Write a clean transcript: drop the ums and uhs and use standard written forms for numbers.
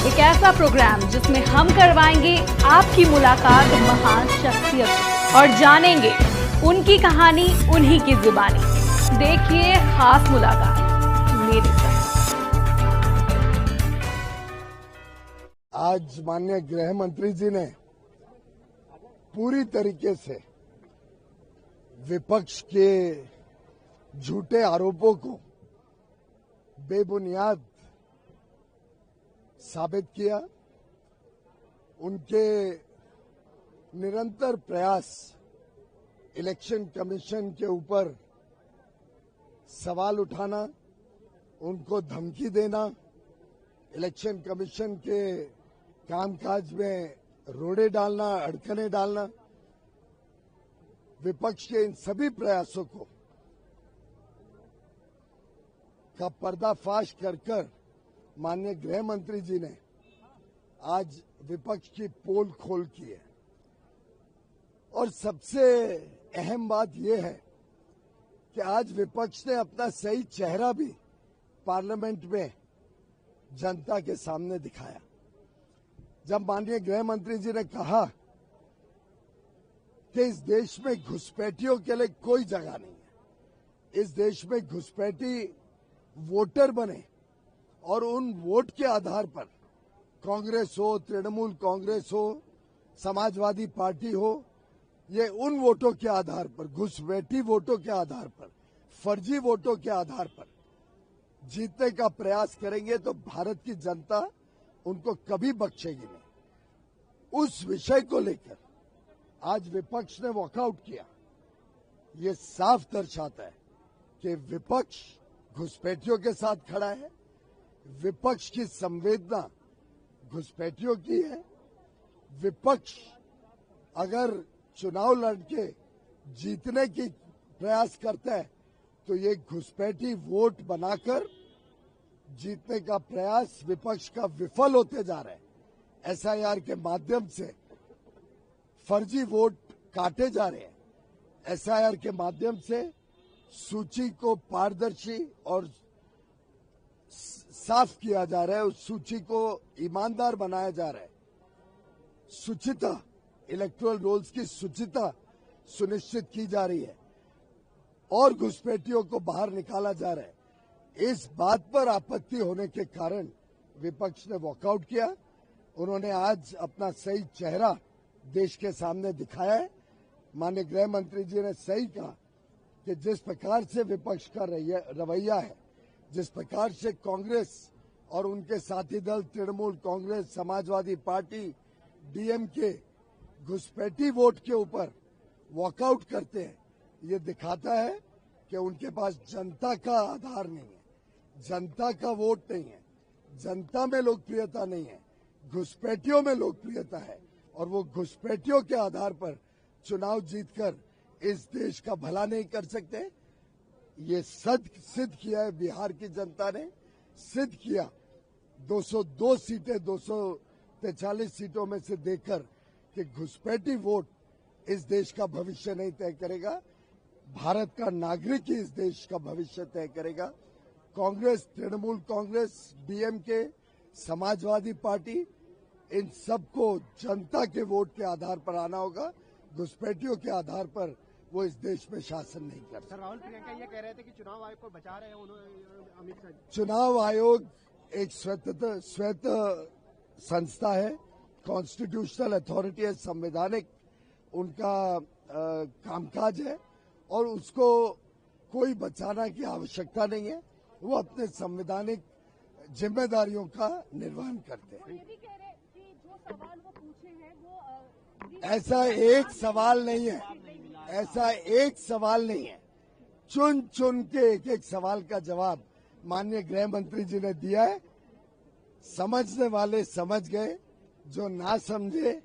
एक ऐसा प्रोग्राम जिसमें हम करवाएंगे आपकी मुलाकात महान शख्सियत से और जानेंगे उनकी कहानी उन्हीं की जुबानी। देखिए खास मुलाकात मेरे साथ। आज माननीय गृह मंत्री जी ने पूरी तरीके से विपक्ष के झूठे आरोपों को बेबुनियाद साबित किया। उनके निरंतर प्रयास इलेक्शन कमीशन के ऊपर सवाल उठाना, उनको धमकी देना, इलेक्शन कमीशन के कामकाज में रोड़े डालना, अड़कने डालना, विपक्ष के इन सभी प्रयासों का पर्दाफाश कर माननीय गृह मंत्री जी ने आज विपक्ष की पोल खोल की है। और सबसे अहम बात यह है कि आज विपक्ष ने अपना सही चेहरा भी पार्लियामेंट में जनता के सामने दिखाया। जब माननीय गृह मंत्री जी ने कहा कि इस देश में घुसपैठियों के लिए कोई जगह नहीं है, इस देश में घुसपैठी वोटर बने और उन वोट के आधार पर कांग्रेस हो, तृणमूल कांग्रेस हो, समाजवादी पार्टी हो, ये उन वोटों के आधार पर, घुसपैठी वोटों के आधार पर, फर्जी वोटों के आधार पर जीतने का प्रयास करेंगे तो भारत की जनता उनको कभी बख्शेगी नहीं। उस विषय को लेकर आज विपक्ष ने वॉकआउट किया। ये साफ दर्शाता है कि विपक्ष घुसपैठियों के साथ खड़ा है, विपक्ष की संवेदना घुसपैठियों की है। विपक्ष अगर चुनाव लड़के जीतने की प्रयास करता है तो ये घुसपैठी वोट बनाकर जीतने का प्रयास विपक्ष का विफल होते जा रहा है। एसआईआर के माध्यम से फर्जी वोट काटे जा रहे हैं। एसआईआर के माध्यम से सूची को पारदर्शी और साफ किया जा रहा है, उस सूची को ईमानदार बनाया जा रहा है। शुचिता, इलेक्टोरल रोल्स की शुचिता सुनिश्चित की जा रही है और घुसपैठियों को बाहर निकाला जा रहा है। इस बात पर आपत्ति होने के कारण विपक्ष ने वॉकआउट किया। उन्होंने आज अपना सही चेहरा देश के सामने दिखाया है। माननीय गृह मंत्री जी ने सही कहा कि जिस प्रकार से विपक्ष का रवैया है, जिस प्रकार से कांग्रेस और उनके साथी दल तृणमूल कांग्रेस, समाजवादी पार्टी, डीएमके घुसपैठी वोट के ऊपर वॉकआउट करते हैं, ये दिखाता है कि उनके पास जनता का आधार नहीं है, जनता का वोट नहीं है, जनता में लोकप्रियता नहीं है, घुसपैठियों में लोकप्रियता है। और वो घुसपैठियों के आधार पर चुनाव जीतकर इस देश का भला नहीं कर सकते। ये सिद्ध किया है बिहार की जनता ने, सिद्ध किया 202 सीटें 243 सीटों में से देकर कि घुसपैठी वोट इस देश का भविष्य नहीं तय करेगा, भारत का नागरिक ही इस देश का भविष्य तय करेगा। कांग्रेस, तृणमूल कांग्रेस, डीएमके, समाजवादी पार्टी, इन सबको जनता के वोट के आधार पर आना होगा। घुसपैठियों के आधार पर वो इस देश में शासन नहीं कर सकते। राहुल प्रियंका ये कह रहे थे कि चुनाव आयोग को बचा रहे हैं अमित शाह। चुनाव आयोग एक स्वायत्त संस्था है, कॉन्स्टिट्यूशनल अथॉरिटी है, संवैधानिक उनका कामकाज है और उसको कोई बचाना की आवश्यकता नहीं है। वो अपने संवैधानिक जिम्मेदारियों का निर्वहन करते हैं। ये भी कह रहे कि जो सवाल वो पूछे हैं वो ऐसा एक सवाल नहीं है, ऐसा एक सवाल नहीं है। चुन चुन के एक सवाल का जवाब माननीय गृह मंत्री जी ने दिया है। समझने वाले समझ गए, जो ना समझे